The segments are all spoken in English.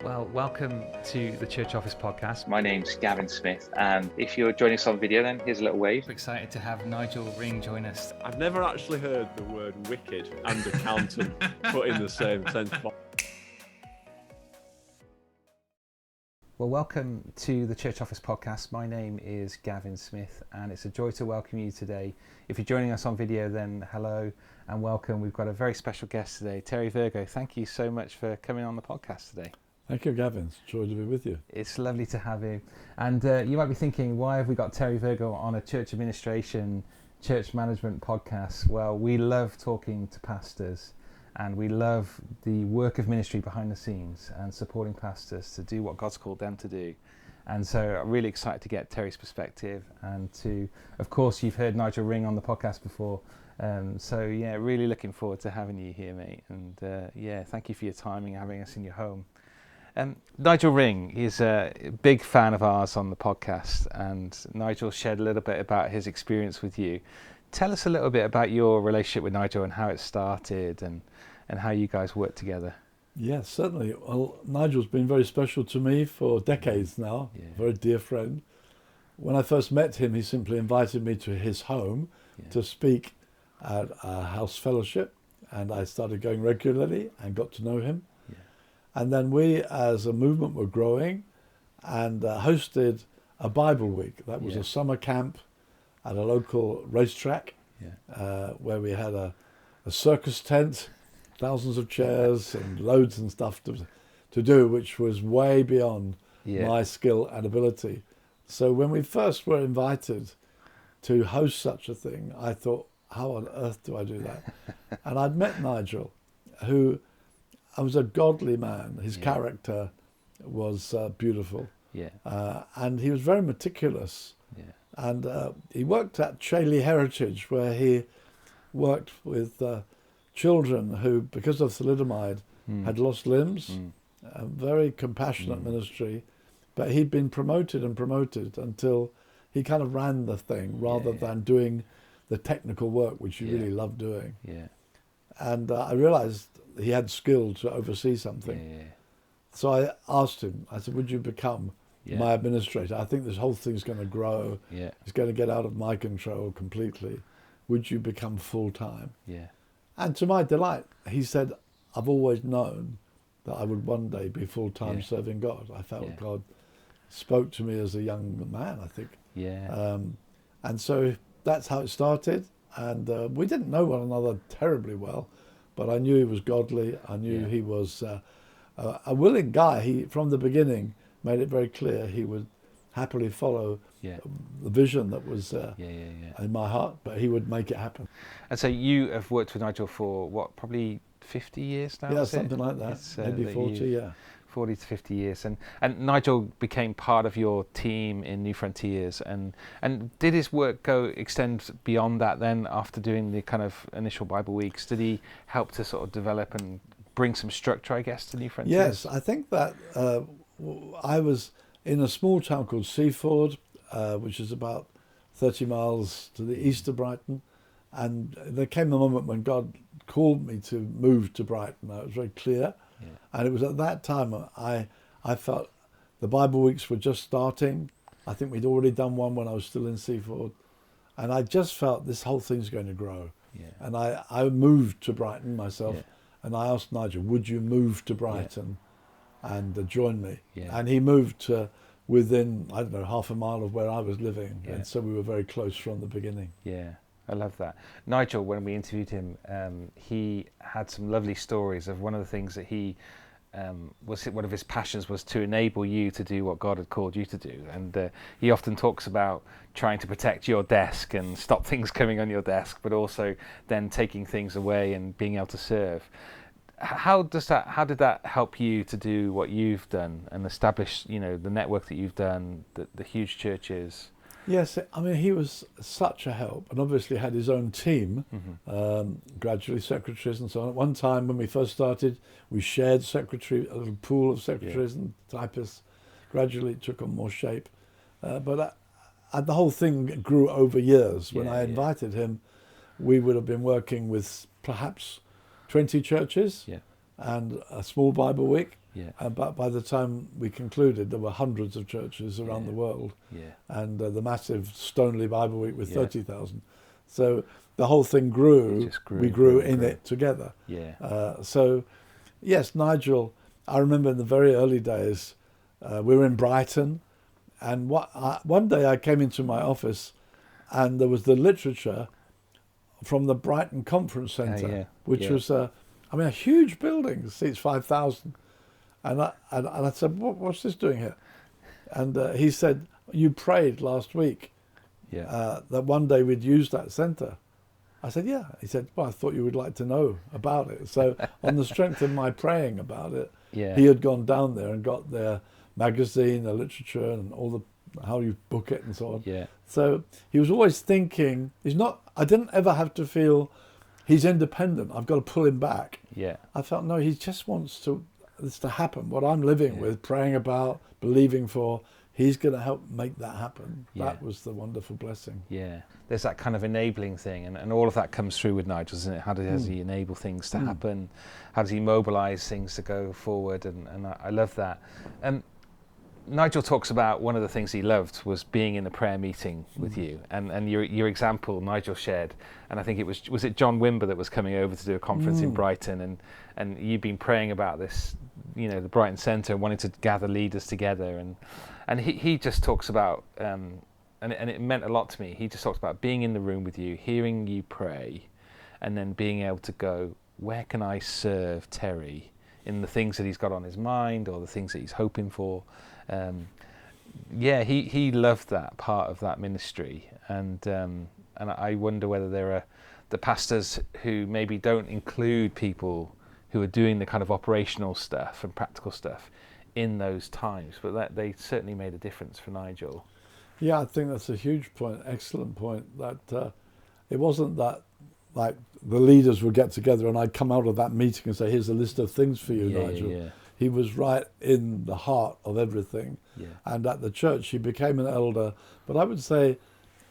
Well, welcome to the Church Office podcast. My name's Gavin Smith, and if you're joining us on video, then here's a little wave. We're excited to have Nigel Ring join us. I've never actually heard the word wicked and accountant put in the same sentence. Well, welcome to the Church Office podcast. My name is Gavin Smith, and it's a joy to welcome you today. If you're joining us on video, then hello and welcome. We've got a very special guest today, Terry Virgo. Thank you so much for coming on the podcast today. Thank you, Gavin. It's a joy to be with you. It's lovely to have you. And you might be thinking, why have we got Terry Virgo on a church administration, church management podcast? Well, we love talking to pastors, and we love the work of ministry behind the scenes and supporting pastors to do what God's called them to do. And so I'm really excited to get Terry's perspective, and to, of course, you've heard Nigel Ring on the podcast before. So yeah, really looking forward to having you here, mate. And yeah, thank you for your timing and having us in your home. Nigel Ring is a big fan of ours on the podcast, and Nigel shared a little bit about his experience with you. Tell us a little bit about your relationship with Nigel and how it started and how you guys work together. Yes, certainly. Well, Nigel's been very special to me for decades now, very dear friend. When I first met him, he simply invited me to his home to speak at a house fellowship, and I started going regularly and got to know him. And then we, as a movement, were growing and hosted a Bible week. That was a summer camp at a local racetrack where we had a circus tent, thousands of chairs and loads and stuff to do, which was way beyond my skill and ability. So when we first were invited to host such a thing, I thought, how on earth do I do that? And I'd met Nigel, who... I was a godly man. His character was beautiful. And he was very meticulous. And he worked at Chailey Heritage, where he worked with children who, because of thalidomide, had lost limbs. A very compassionate ministry. But he'd been promoted until he kind of ran the thing rather than doing the technical work, which he really loved doing. And I realized he had skill to oversee something. So I asked him, I said, would you become my administrator? I think this whole thing's going to grow. It's going to get out of my control completely. Would you become full-time? And to my delight, he said, I've always known that I would one day be full-time serving God. I felt God spoke to me as a young man, I think. And so that's how it started. And we didn't know one another terribly well, but I knew he was godly. I knew he was a willing guy. He, from the beginning, made it very clear he would happily follow the vision that was in my heart, but he would make it happen. And so you have worked with Nigel for, what, probably 50 years now? Yeah, something like that. Maybe 40, 40 to 50 years. And Nigel became part of your team in New Frontiers. And did his work extend beyond that then, after doing the kind of initial Bible weeks? Did he help to sort of develop and bring some structure, I guess, to New Frontiers? Yes, I think that I was in a small town called Seaford, which is about 30 miles to the east of Brighton. And there came a moment when God called me to move to Brighton. It was very clear. And it was at that time I felt the Bible weeks were just starting. I think we'd already done one when I was still in Seaford. And I just felt this whole thing's going to grow. And I moved to Brighton myself. And I asked Nigel, would you move to Brighton and join me? And he moved to within, I don't know, half a mile of where I was living. And so we were very close from the beginning. I love that. Nigel, when we interviewed him, he had some lovely stories of one of the things that he one of his passions was to enable you to do what God had called you to do. And he often talks about trying to protect your desk and stop things coming on your desk, but also then taking things away and being able to serve. How did that help you to do what you've done and establish, the network that you've done, the huge churches? Yes, I mean, he was such a help, and obviously had his own team, gradually secretaries and so on. At one time when we first started, we shared a little pool of secretaries and typists. Gradually it took on more shape. But the whole thing grew over years. When I invited him, we would have been working with perhaps 20 churches and a small Bible week. Yeah. But by the time we concluded, there were hundreds of churches around the world, and the massive Stoneleigh Bible Week with 30,000. So the whole thing grew. We grew in it together. Yeah. So, yes, Nigel. I remember in the very early days, we were in Brighton, and one day I came into my office, and there was the literature from the Brighton Conference Centre, which was a huge building, seats 5,000. And I said, what's this doing here? And he said, you prayed last week that one day we'd use that centre. I said, yeah. He said, well, I thought you would like to know about it. So on the strength of my praying about it, he had gone down there and got their magazine, their literature, and all the how you book it and so on. Yeah. So he was always thinking, I didn't ever have to feel he's independent, I've got to pull him back. Yeah. I felt, no, he just wants this to happen. What I'm living with, praying about, believing for, he's going to help make that happen. That was the wonderful blessing. Yeah. There's that kind of enabling thing, and all of that comes through with Nigel, doesn't it? How does he enable things to happen? How does he mobilise things to go forward? And I love that. Nigel talks about one of the things he loved was being in a prayer meeting with you, and your example Nigel shared, and I think it was it John Wimber that was coming over to do a conference in Brighton, and you've been praying about this, the Brighton Centre, wanting to gather leaders together, and he just talks about, and it meant a lot to me. He just talks about being in the room with you, hearing you pray, and then being able to go, where can I serve Terry in the things that he's got on his mind or the things that he's hoping for. He loved that part of that ministry, and I wonder whether there are the pastors who maybe don't include people who are doing the kind of operational stuff and practical stuff in those times, but that they certainly made a difference for Nigel. Yeah, I think that's a huge point, excellent point, that it wasn't that like the leaders would get together and I'd come out of that meeting and say, here's a list of things for you, Nigel. Yeah. He was right in the heart of everything. Yeah. And at the church, he became an elder, but I would say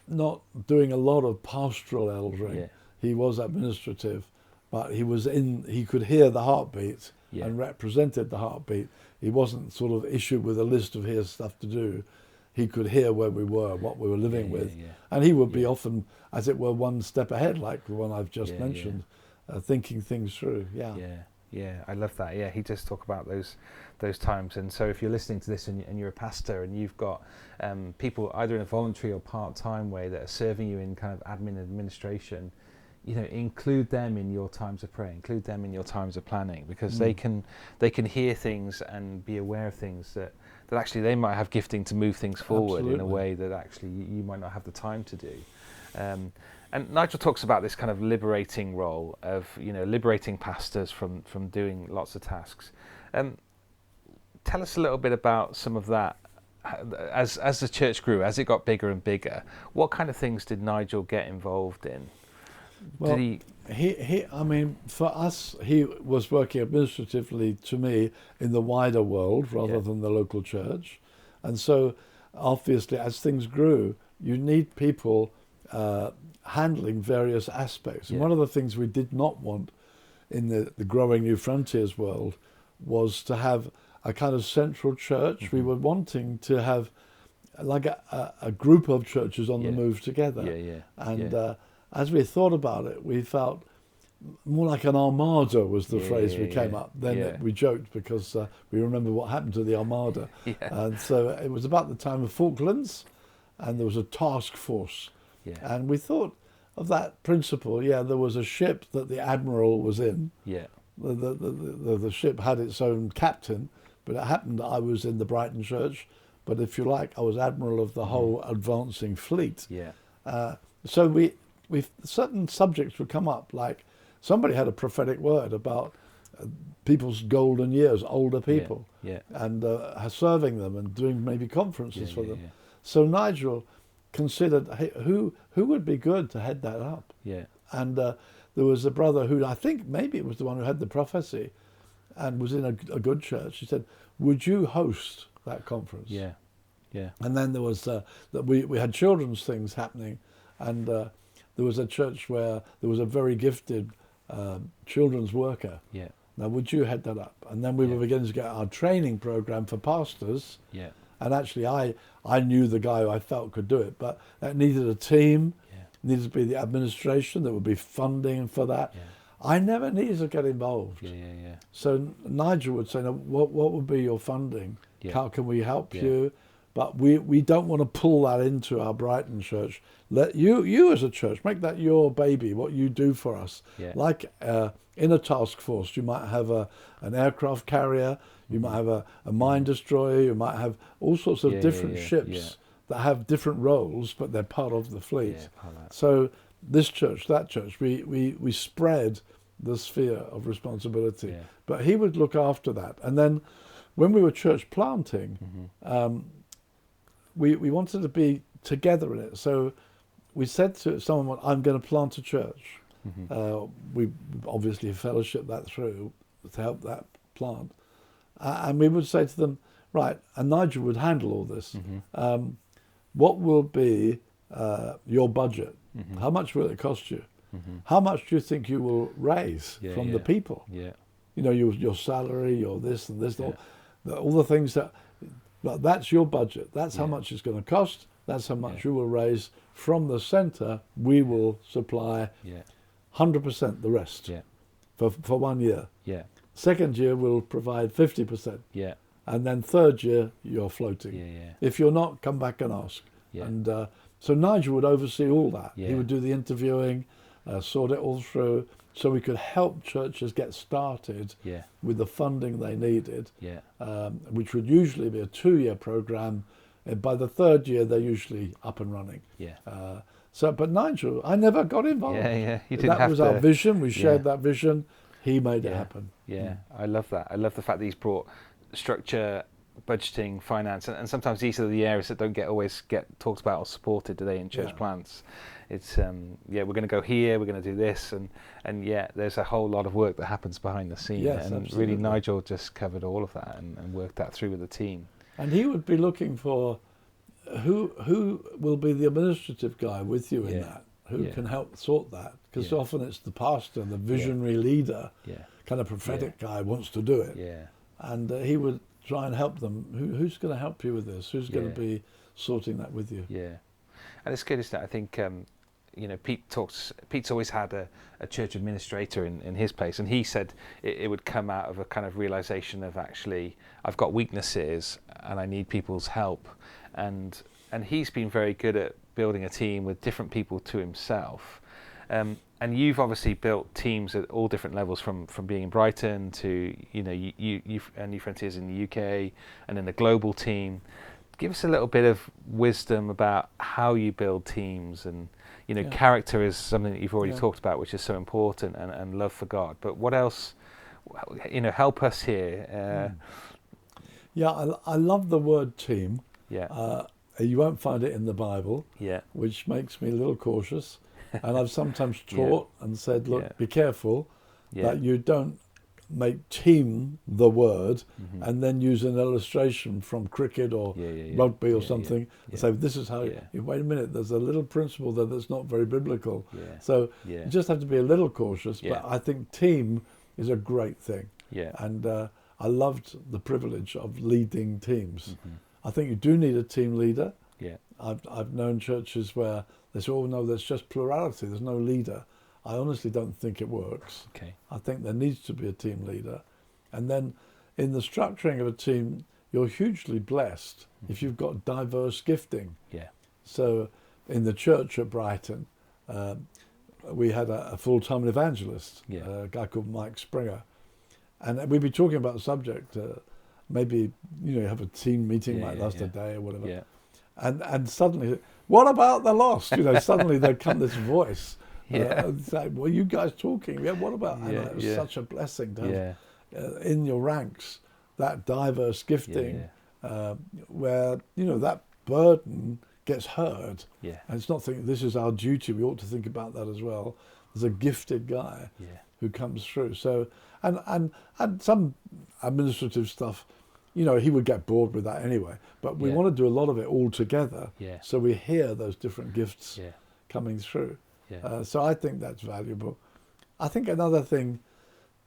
not doing a lot of pastoral eldering. Yeah. He was administrative, but he could hear the heartbeat and represented the heartbeat. He wasn't sort of issued with a list of here's stuff to do. He could hear where we were, what we were living with. And he would be often, as it were, one step ahead, like the one I've just mentioned, thinking things through. Yeah, I love that. Yeah, he does talk about those times. And so if you're listening to this and you're a pastor and you've got people either in a voluntary or part-time way that are serving you in kind of admin administration, include them in your times of prayer, include them in your times of planning, because they can hear things and be aware of things that actually they might have gifting to move things forward in a way that actually you might not have the time to do. And Nigel talks about this kind of liberating role of, liberating pastors from doing lots of tasks. Tell us a little bit about some of that. As the church grew, as it got bigger and bigger, what kind of things did Nigel get involved in? Well, for us, he was working administratively to me in the wider world rather than the local church. And so, obviously, as things grew, you need people handling various aspects. And one of the things we did not want in the growing New Frontiers world was to have a kind of central church. We were wanting to have like a group of churches on the move together. As we thought about it, we felt more like an armada was the phrase we came up. Then we joked because we remember what happened to the armada. And so it was about the time of Falklands, and there was a task force. And we thought of that principle. There was a ship that the admiral was in. The ship had its own captain, but it happened that I was in the Brighton church. But if you like, I was admiral of the whole advancing fleet. So we certain subjects would come up, like somebody had a prophetic word about people's golden years, older people, and serving them and doing maybe conferences for them. So Nigel considered, hey, who would be good to head that up? And there was a brother who, I think maybe it was the one who had the prophecy and was in a good church. He said, would you host that conference? And then there was that we had children's things happening, and there was a church where there was a very gifted children's worker, Now, would you head that up? And then we were beginning to get our training program for pastors. Yeah. And actually, I knew the guy who I felt could do it, but it needed a team. Yeah. Needed to be the administration. There would be funding for that. Yeah. I never needed to get involved. Yeah. So Nigel would say, "Now, what would be your funding? Yeah. How can we help you?" But we don't want to pull that into our Brighton church. Let you as a church make that your baby. What you do for us, Yeah. like in a task force, you might have an aircraft carrier, you might have a mine destroyer, you might have all sorts of different ships that have different roles, but they're part of the fleet. Yeah, part of that. So this church, that church, we spread the sphere of responsibility. Yeah. But he would look after that. And then when we were church planting, we wanted to be together in it. So we said to someone, "I'm going to plant a church." We obviously fellowship that through to help that plant. And we would say to them, "Right," and Nigel would handle all this. What will be your budget? How much will it cost you? How much do you think you will raise from the people? Yeah. You know, your salary, your this and this, all the things that. But that's your budget. That's how much it's going to cost. That's how much you will raise from the centre. We will supply 100% the rest for 1 year. Yeah. Second year we'll provide 50%. Yeah. And then third year you're floating. Yeah. If you're not, come back and ask. Yeah. And so Nigel would oversee all that. Yeah. He would do the interviewing, sort it all through, so we could help churches get started with the funding they needed, which would usually be a 2-year program. And by the third year, they're usually up and running. Yeah. But Nigel, I never got involved. Yeah. You didn't That have was to. our vision. We shared that vision. He made it happen. Yeah. I love that. I love the fact that he's brought structure, budgeting, finance, and sometimes these are the areas that don't always get talked about or supported, do they, in church plants? It's we're going to go here, we're going to do this, and there's a whole lot of work that happens behind the scenes. Yes, and absolutely. really Nigel just covered all of that and worked that through with the team. And he would be looking for who will be the administrative guy with you in that, who can help sort that, because often it's the pastor, the visionary leader, kind of prophetic guy wants to do it. Yeah. And he would try and help them. Who's going to help you with this? Who's going to be sorting that with you? Yeah. And it's good, isn't it? I think Pete's always had a church administrator in his place, and he said it would come out of a kind of realization of, actually, I've got weaknesses and I need people's help, and he's been very good at building a team with different people to himself. And you've obviously built teams at all different levels, from being in Brighton to you and New Frontiers in the UK, and then the global team. Give us a little bit of wisdom about how you build teams, and character is something that you've already talked about, which is so important, and love for God. But what else? Help us here. I love the word team. Yeah. You won't find it in the Bible. Yeah. Which makes me a little cautious. And I've sometimes taught and said, look, be careful that you don't make team the word and then use an illustration from cricket or rugby or something and say, this is how, wait a minute, there's a little principle there that's not very biblical. So you just have to be a little cautious, but I think team is a great thing. And I loved the privilege of leading teams. I think you do need a team leader. I've known churches where they say, oh no, there's just plurality, there's no leader. I honestly don't think it works. I think there needs to be a team leader. And then in the structuring of a team, you're hugely blessed if you've got diverse gifting. So in the church at Brighton, we had a full-time evangelist, a guy called Mike Springer. And we'd be talking about the subject, maybe you have a team meeting like last a day or whatever. And suddenly, what about the lost? Suddenly there'd come this voice. Say, well, you guys talking? What about? And it was such a blessing to have in your ranks that diverse gifting, where that burden gets heard. And it's not thinking this is our duty. We ought to think about that as well. There's a gifted guy who comes through. So and some administrative stuff. He would get bored with that anyway. But we want to do a lot of it all together, so we hear those different gifts coming through. So I think that's valuable. I think another thing,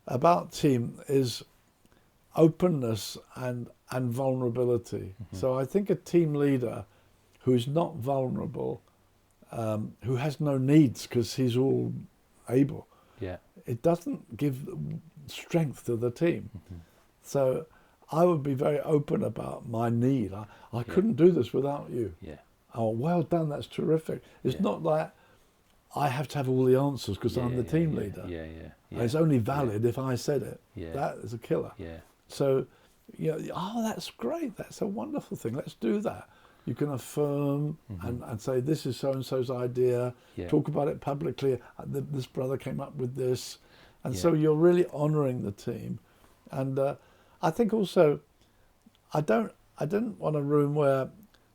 about team is openness and vulnerability. So I think a team leader who is not vulnerable, who has no needs because he's all able, it doesn't give strength to the team. So I would be very open about my need. I couldn't do this without you. Oh, well done, that's terrific. It's not like I have to have all the answers because I'm the team leader. And it's only valid if I said it. That is a killer. So, oh, that's great. That's a wonderful thing. Let's do that. You can affirm and say, this is so-and-so's idea. Talk about it publicly. This brother came up with this. And so you're really honouring the team. And I think also, I didn't want a room where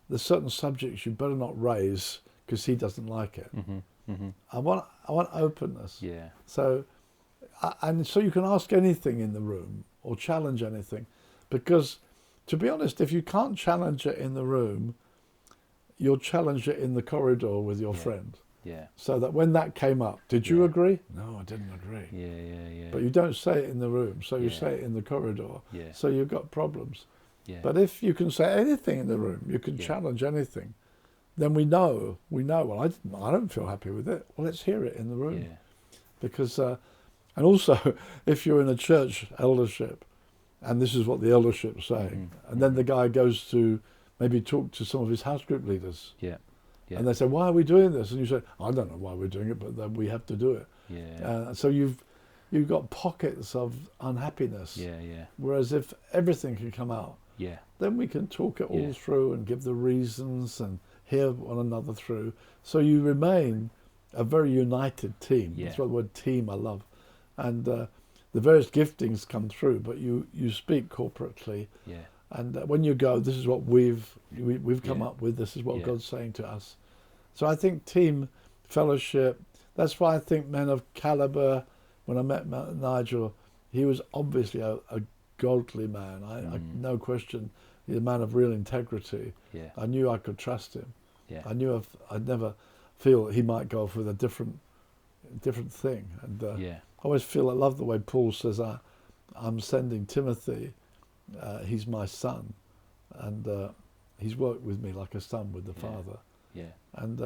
there's certain subjects you better not raise because he doesn't like it. I want openness. So, and so you can ask anything in the room or challenge anything, because to be honest, if you can't challenge it in the room, you'll challenge it in the corridor with your friend. So that when that came up, did you agree? No, I didn't agree. But you don't say it in the room, so you say it in the corridor. So you've got problems. But if you can say anything in the room, you can challenge anything, then we know, well, I don't feel happy with it. Well, let's hear it in the room. Because, and also, if you're in a church eldership, and this is what the eldership's saying, and then the guy goes to maybe talk to some of his house group leaders. And they say, why are we doing this? And you say, I don't know why we're doing it, but then we have to do it. So you've got pockets of unhappiness. Whereas if everything can come out, then we can talk it all through and give the reasons and hear one another through. So you remain a very united team. That's what the word team I love. And the various giftings come through, but you speak corporately. And when you go, this is what we've come up with, this is what God's saying to us. So I think team fellowship, that's why I think men of caliber, when I met Nigel, he was obviously a godly man. I no question, he's a man of real integrity. I knew I could trust him. I knew I'd never feel he might go off with a different thing. And I always feel, I love the way Paul says, I'm sending Timothy, he's my son, and he's worked with me like a son with the Father. And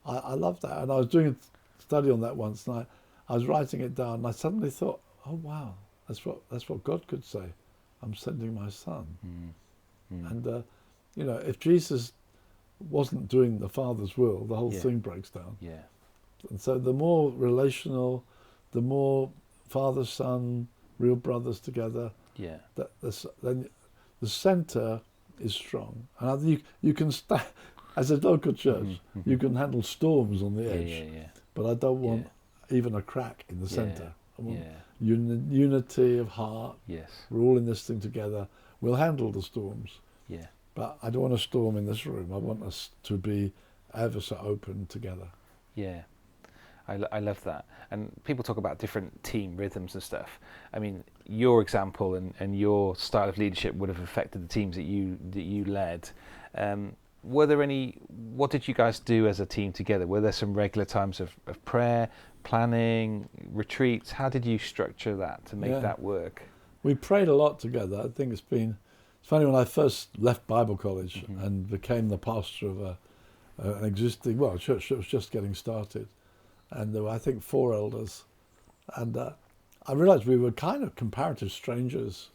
I love that. And I was doing a study on that once, and I was writing it down, and I suddenly thought, oh wow, that's what God could say. I'm sending my son. And if Jesus wasn't doing the Father's will, the whole thing breaks down. And so the more relational, the more father, son, real brothers together, then the centre is strong. And I think you can as a local church, you can handle storms on the edge, but I don't want even a crack in the centre. I want unity of heart. We're all in this thing together. We'll handle the storms. But I don't want a storm in this room. I want us to be ever so open together. I love that. And people talk about different team rhythms and stuff. I mean, your example and your style of leadership would have affected the teams that you led. What did you guys do as a team together? Were there some regular times of prayer, planning, retreats? How did you structure that to make that work? We prayed a lot together. I think it's funny, when I first left Bible college and became the pastor of an existing, church that was just getting started. And there were, I think, 4 elders. And I realized we were kind of comparative strangers.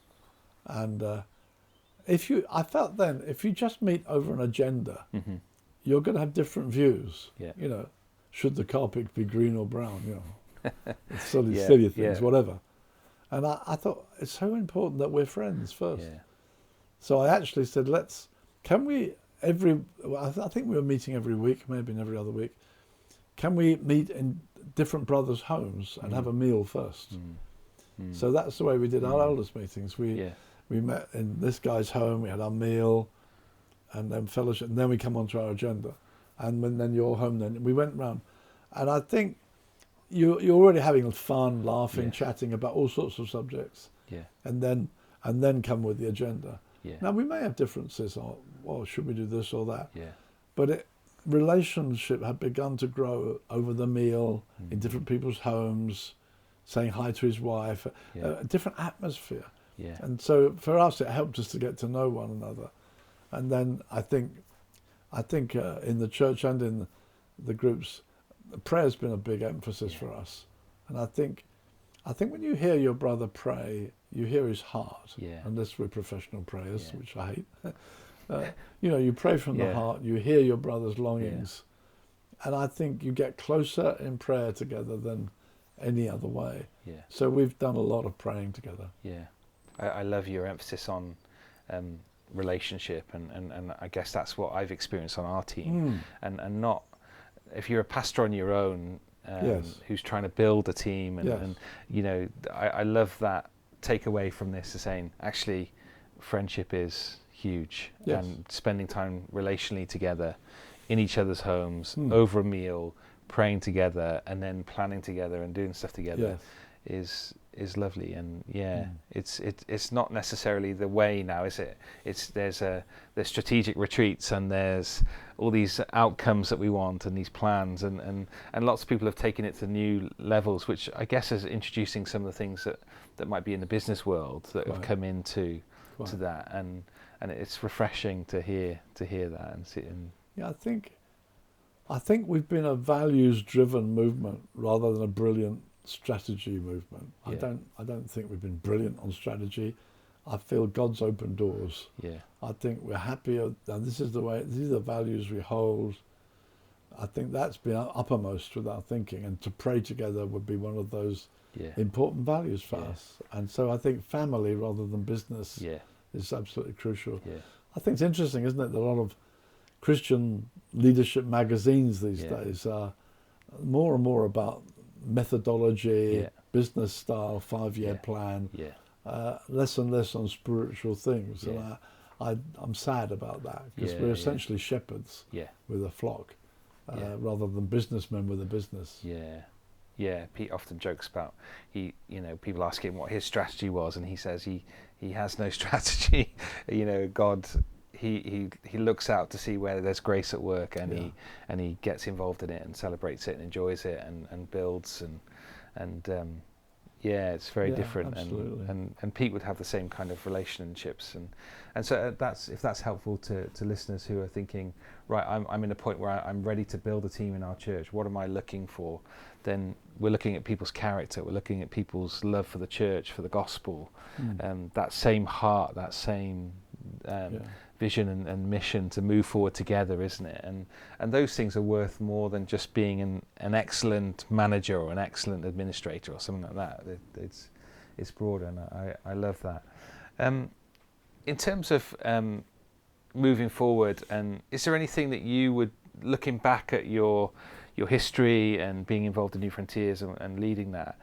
And I felt then, if you just meet over an agenda, you're going to have different views. Should the carpet be green or brown? Silly things, whatever. And I thought, it's so important that we're friends first. So I actually said, I think we were meeting every week, maybe every other week. Can we meet in different brothers' homes and have a meal first? So that's the way we did our elders meetings. We met in this guy's home, we had our meal, and then fellowship, and then we come onto our agenda. And then you're home, then we went round. And I think you're already having fun, laughing, chatting about all sorts of subjects. And then come with the agenda. Now we may have differences, should we do this or that? But relationship had begun to grow over the meal in different people's homes. saying hi to his wife, a different atmosphere. Yeah. And so for us, it helped us to get to know one another. And then I think in the church and in the groups, prayer's been a big emphasis for us. And I think when you hear your brother pray, you hear his heart. Yeah. Unless we're professional prayers, which I hate. You pray from the heart. You hear your brother's longings, and I think you get closer in prayer together than any other way. Yeah. So we've done a lot of praying together. Yeah. I love your emphasis on relationship, and I guess that's what I've experienced on our team. And not, if you're a pastor on your own who's trying to build a team, and I love that takeaway from this is saying actually friendship is huge, and spending time relationally together in each other's homes over a meal, praying together, and then planning together and doing stuff together is lovely. And it's not necessarily the way now, is it? There's strategic retreats, and there's all these outcomes that we want, and these plans, and lots of people have taken it to new levels, which I guess is introducing some of the things that might be in the business world that have come into to that, and it's refreshing to hear that and see. Yeah, I think we've been a values-driven movement rather than a brilliant strategy movement. Yeah. I don't think we've been brilliant on strategy. I feel God's opened doors. Yeah. I think we're happier, and these are the values we hold. I think that's been uppermost with our thinking, and to pray together would be one of those important values for us. And so I think family rather than business is absolutely crucial. Yeah. I think it's interesting, isn't it, that a lot of Christian leadership magazines these days are more and more about methodology, business style, 5-year plan, less and less on spiritual things. And I'm sad about that, because we're essentially shepherds with a flock rather than businessmen with a business. Yeah, Pete often jokes about people ask him what his strategy was, and he says he has no strategy. God, he looks out to see where there's grace at work, and he gets involved in it and celebrates it and enjoys it and builds and it's very different. Absolutely. And Pete would have the same kind of relationships, and so if that's helpful to listeners who are thinking, right, I'm in a point where I'm ready to build a team in our church. What am I looking for? Then we're looking at people's character. We're looking at people's love for the church, for the gospel, that same heart, that same vision and mission to move forward together, isn't it? And those things are worth more than just being an excellent manager or an excellent administrator or something like that. It's broader, and I love that. In terms of moving forward, and is there anything that you would, looking back at your history and being involved in New Frontiers and leading that,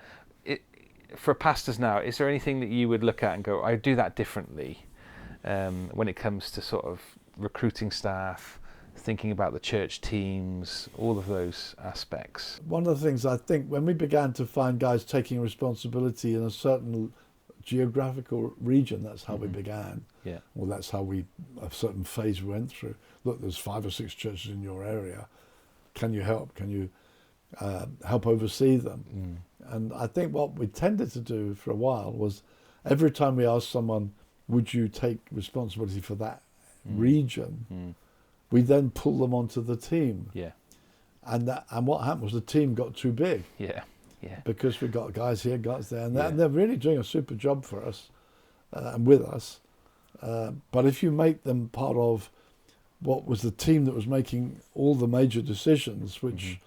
for pastors now, is there anything that you would look at and go, I do that differently? When it comes to sort of recruiting staff, thinking about the church teams, all of those aspects. One of the things I think, when we began to find guys taking responsibility in a certain geographical region, that's how we began. Yeah. Well, that's how a certain phase we went through. Look, there's 5 or 6 churches in your area. Can you help? Can you help oversee them? And I think what we tended to do for a while was, every time we asked someone, would you take responsibility for that region? We then pull them onto the team. Yeah. And what happened was the team got too big. Yeah. Because we got guys here, guys there, and they're really doing a super job for us and with us. But if you make them part of what was the team that was making all the major decisions, which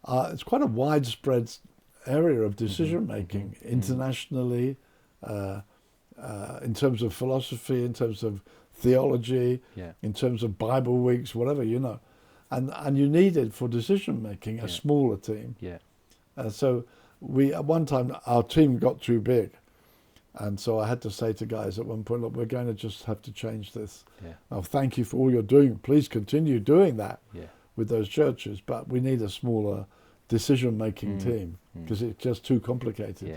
it's quite a widespread area of decision making internationally, in terms of philosophy, in terms of theology, in terms of Bible weeks, whatever, and you needed for decision making a smaller team. So at one time our team got too big, and so I had to say to guys at one point, look, we're going to just have to change this. Now, thank you for all you're doing. Please continue doing that with those churches, but we need a smaller decision making team, because it's just too complicated.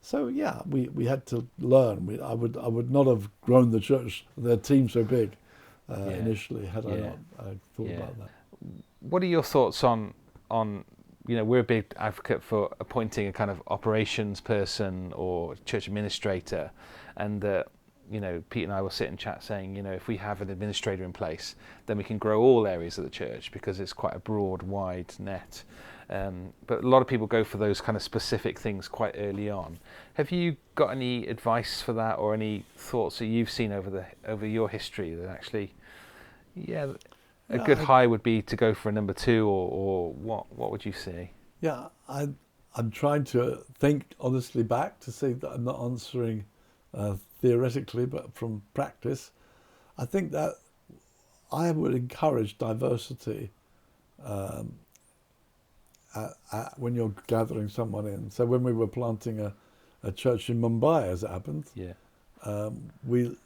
So we had to learn. I would not have grown their team so big initially had I not thought about that. What are your thoughts on we're a big advocate for appointing a kind of operations person or church administrator, and Pete and I will sit and chat saying, if we have an administrator in place, then we can grow all areas of the church because it's quite a broad, wide net. But a lot of people go for those kind of specific things quite early on. Have you got any advice for that, or any thoughts that you've seen over your history that actually, a good high would be to go for a number 2, or what would you say? Yeah, I'm trying to think honestly back to see that I'm not answering theoretically, but from practice. I think that I would encourage diversity when you're gathering someone in. So when we were planting a church in Mumbai, as it happened, we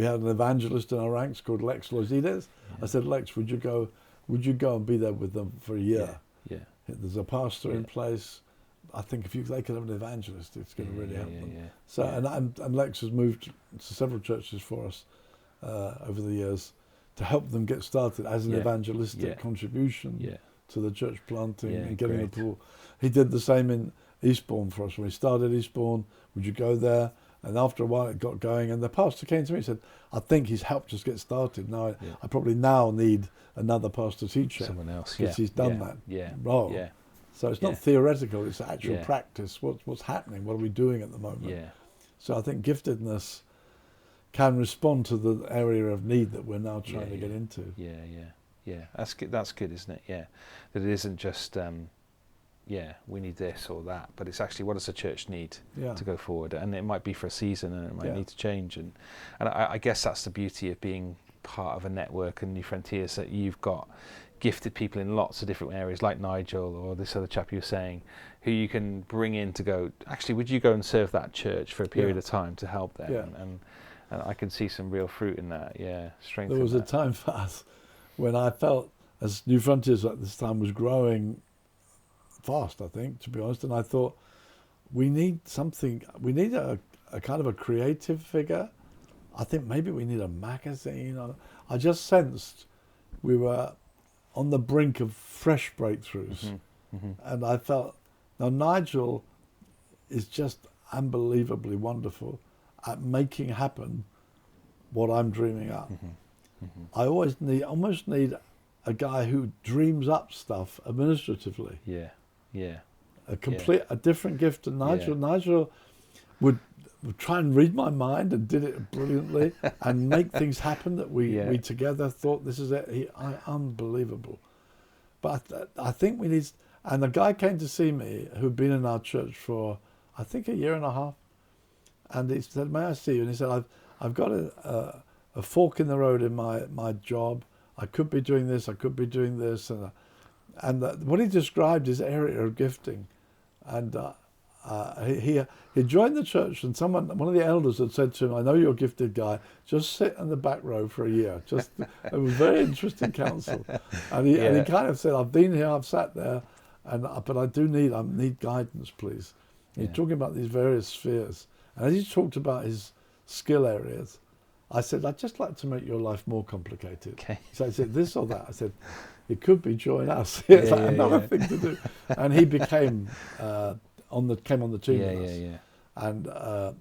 had an evangelist in our ranks called Lex Lozides. I said, Lex, would you go and be there with them for a year? Yeah. There's a pastor in place. I think if they could have an evangelist, it's going to really help them. So and Lex has moved to several churches for us over the years to help them get started as an evangelistic contribution to the church planting and getting the pool. He did the same in Eastbourne for us. When we started Eastbourne, would you go there? And after a while it got going, and the pastor came to me and said, I think he's helped us get started. Now I probably now need another pastor teacher. Someone else, because he's done that role. So it's not theoretical, it's actual practice. What's happening? What are we doing at the moment? So I think giftedness can respond to the area of need that we're now trying to get into. That's good, isn't it? That it isn't just we need this or that, but it's actually, what does the church need to go forward? And it might be for a season, and it might need to change. And I guess that's the beauty of being part of a network and New Frontiers, that you've got gifted people in lots of different areas, like Nigel or this other chap you were saying, who you can bring in to go, actually, would you go and serve that church for a period of time to help them? And I can see some real fruit in that. Strength. There was a time for us when I felt, as New Frontiers at this time was growing fast, I think, to be honest, and I thought, we need a kind of a creative figure. I think maybe we need a magazine. I just sensed we were on the brink of fresh breakthroughs. And I felt, now Nigel is just unbelievably wonderful at making happen what I'm dreaming up. I almost need a guy who dreams up stuff administratively. A different gift to Nigel. Nigel would try and read my mind, and did it brilliantly, and make things happen that we together thought, this is it. Unbelievable. But I think we need, and the guy came to see me who'd been in our church for, I think, a year and a half, and he said, may I see you? And he said, I've got a fork in the road in my job. I could be doing this, I could be doing this, and what he described his area of gifting, and he joined the church, and one of the elders had said to him, I know you're a gifted guy, just sit in the back row for a year. It was very interesting counsel. And he kind of said, I've been here, I've sat there, but I need guidance, please. He's talking about these various spheres. And as he talked about his skill areas, I said, I'd just like to make your life more complicated. So I said, this or that. I said, it could be join us. It's another thing to do. And he became came on the team with us, and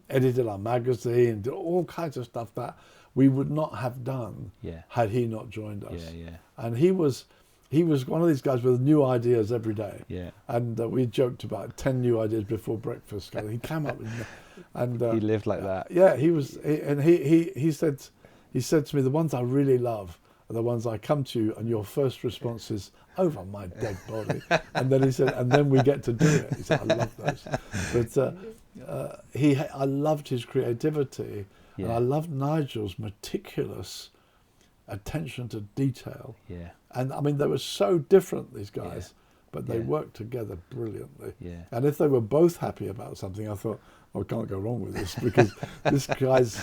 edited our magazine, did all kinds of stuff that we would not have done had he not joined us. And he was one of these guys with new ideas every day. And we joked about 10 new ideas before breakfast. He came up with, and he lived like that. He said to me, the ones I really love are the ones I come to, and your first response is, over my dead body. And then he said, and then we get to do it. He said, I love those. But I loved his creativity, and I loved Nigel's meticulous attention to detail. And I mean, they were so different, these guys, but they worked together brilliantly. And if they were both happy about something, I thought, I can't go wrong with this, because this guy's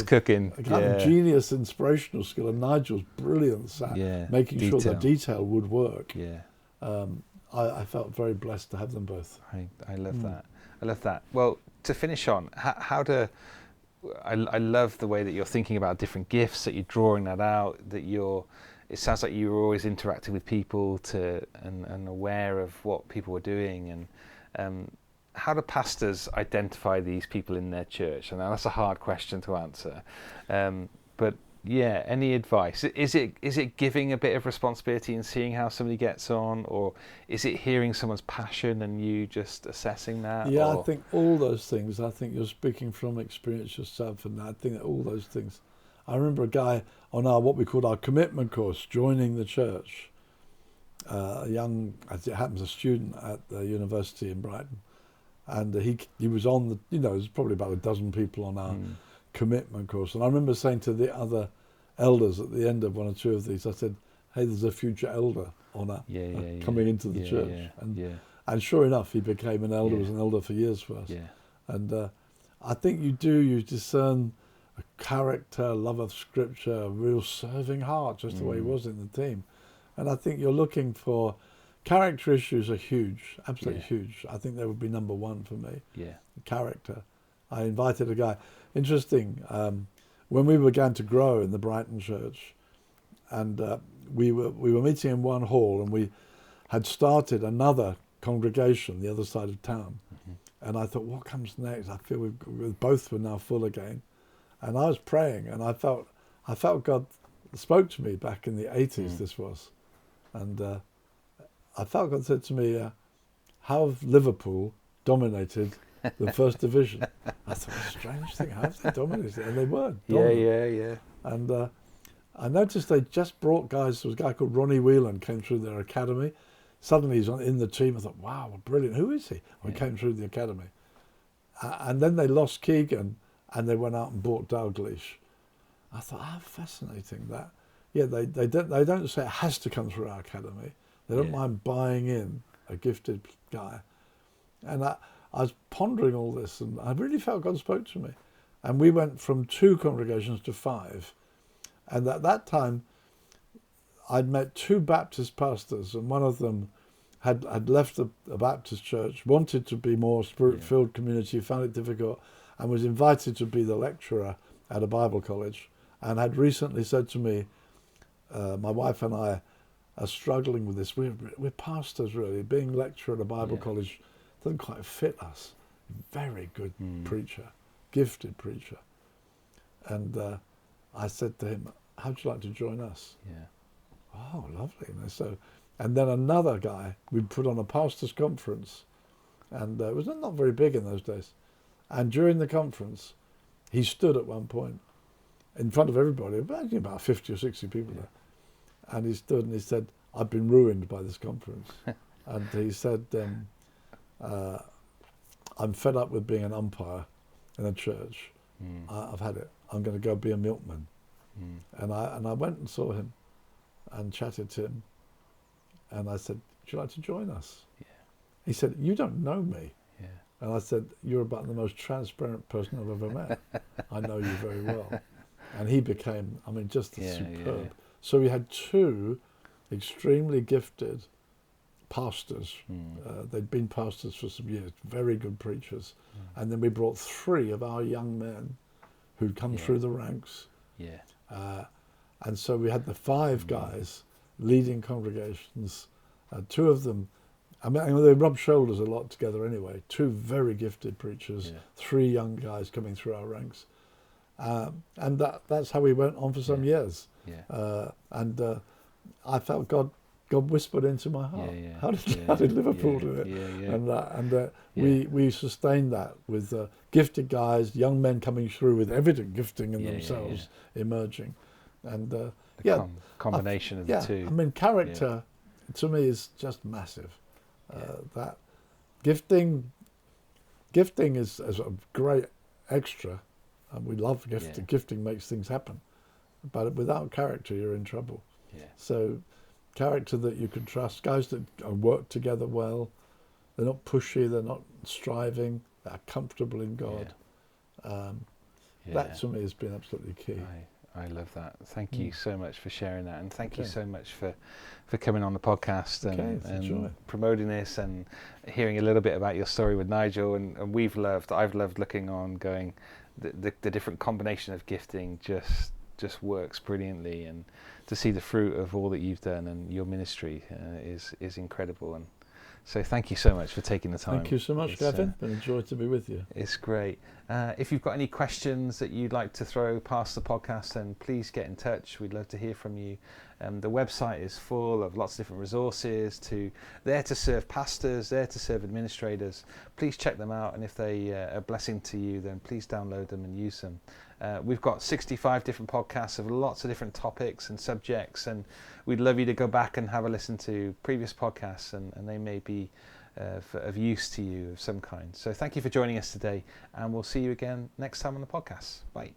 cooking. A kind of genius, inspirational skill, and Nigel's brilliance at making sure the detail would work. I felt very blessed to have them both. I love that. I love that. Well, to finish on, I love the way that you're thinking about different gifts, that you're drawing that out, that it sounds like you were always interacting with people and aware of what people were doing. And how do pastors identify these people in their church? I know that's a hard question to answer, but yeah, any advice? Is it giving a bit of responsibility and seeing how somebody gets on, or is it hearing someone's passion and you just assessing that? Yeah, or? I think all those things. I think you're speaking from experience yourself, and I think that all those things. I remember a guy on what we called our commitment course joining the church, a young, as it happens, a student at the university in Brighton, and he was on the, there's probably about a dozen people on our commitment course, and I remember saying to the other elders at the end of one or two of these, I said, "Hey, there's a future elder on coming into the church," and sure enough, he became an elder. Was an elder for years for us, and I think you discern a character, love of Scripture, a real serving heart, just the way he was in the team. And I think you're looking for character issues are huge, absolutely huge. I think they would be number one for me. Character. I invited a guy. Interesting. When we began to grow in the Brighton church, and we were meeting in one hall, and we had started another congregation the other side of town. And I thought, what comes next? I feel we both were now full again. And I was praying, and I felt God spoke to me back in the 80s, this was. And I felt God said to me, how have Liverpool dominated the first division? I thought, a strange thing, how have they dominated? And they were dominant. And I noticed they just brought guys. There was a guy called Ronnie Whelan came through their academy. Suddenly he's in the team. I thought, wow, brilliant. Who is he? He came through the academy. And then they lost Keegan, and they went out and bought Dalglish. I thought, how fascinating that. Yeah, they don't say it has to come through our academy. They don't mind buying in a gifted guy. And I was pondering all this, and I really felt God spoke to me. And we went from 2 congregations to 5. And at that time, I'd met 2 Baptist pastors, and one of them had left a Baptist church, wanted to be more spirit-filled community, found it difficult, and was invited to be the lecturer at a Bible college, and had recently said to me, my wife and I are struggling with this. We're pastors, really. Being lecturer at a Bible college doesn't quite fit us. Very good preacher, gifted preacher. And I said to him, how'd you like to join us? Oh, lovely. And then another guy, we put on a pastors' conference, and it was not very big in those days. And during the conference, he stood at one point in front of everybody, about 50 or 60 people there. And he stood and he said, I've been ruined by this conference. And he said, I'm fed up with being an umpire in a church. I've had it. I'm going to go be a milkman. And I went and saw him and chatted to him. And I said, would you like to join us? He said, you don't know me. And I said, you're about the most transparent person I've ever met. I know you very well. And he became, just superb. So we had 2 extremely gifted pastors. They'd been pastors for some years, very good preachers. And then we brought 3 of our young men who'd come through the ranks. And so we had the 5 guys leading congregations. 2 of them, they rubbed shoulders a lot together anyway. 2 very gifted preachers, 3 young guys coming through our ranks. And that's how we went on for some years. And I felt God whispered into my heart. How did Liverpool do it? And we sustained that with gifted guys, young men coming through with evident gifting in themselves, emerging. And combination of the 2. Character to me is just massive. That gifting is a great extra. And we love gifting. Gifting makes things happen. But without character, you're in trouble. So character that you can trust, guys that work together well, they're not pushy, they're not striving, they're comfortable in God. That to me has been absolutely key. I love that. Thank you so much for sharing that, and thank you so much for coming on the podcast and promoting this and hearing a little bit about your story with Nigel. And I've loved looking on, going the different combination of gifting just just works brilliantly, and to see the fruit of all that you've done and your ministry is incredible. And so thank you so much for taking the time. Thank you so much, Gavin. Been a joy to be with you. It's great. If you've got any questions that you'd like to throw past the podcast, then please get in touch. We'd love to hear from you. The website is full of lots of different resources there to serve pastors, there to serve administrators. Please check them out, and if they are a blessing to you, then please download them and use them. We've got 65 different podcasts of lots of different topics and subjects, and we'd love you to go back and have a listen to previous podcasts, and they may be of use to you of some kind. So thank you for joining us today, and we'll see you again next time on the podcast. Bye.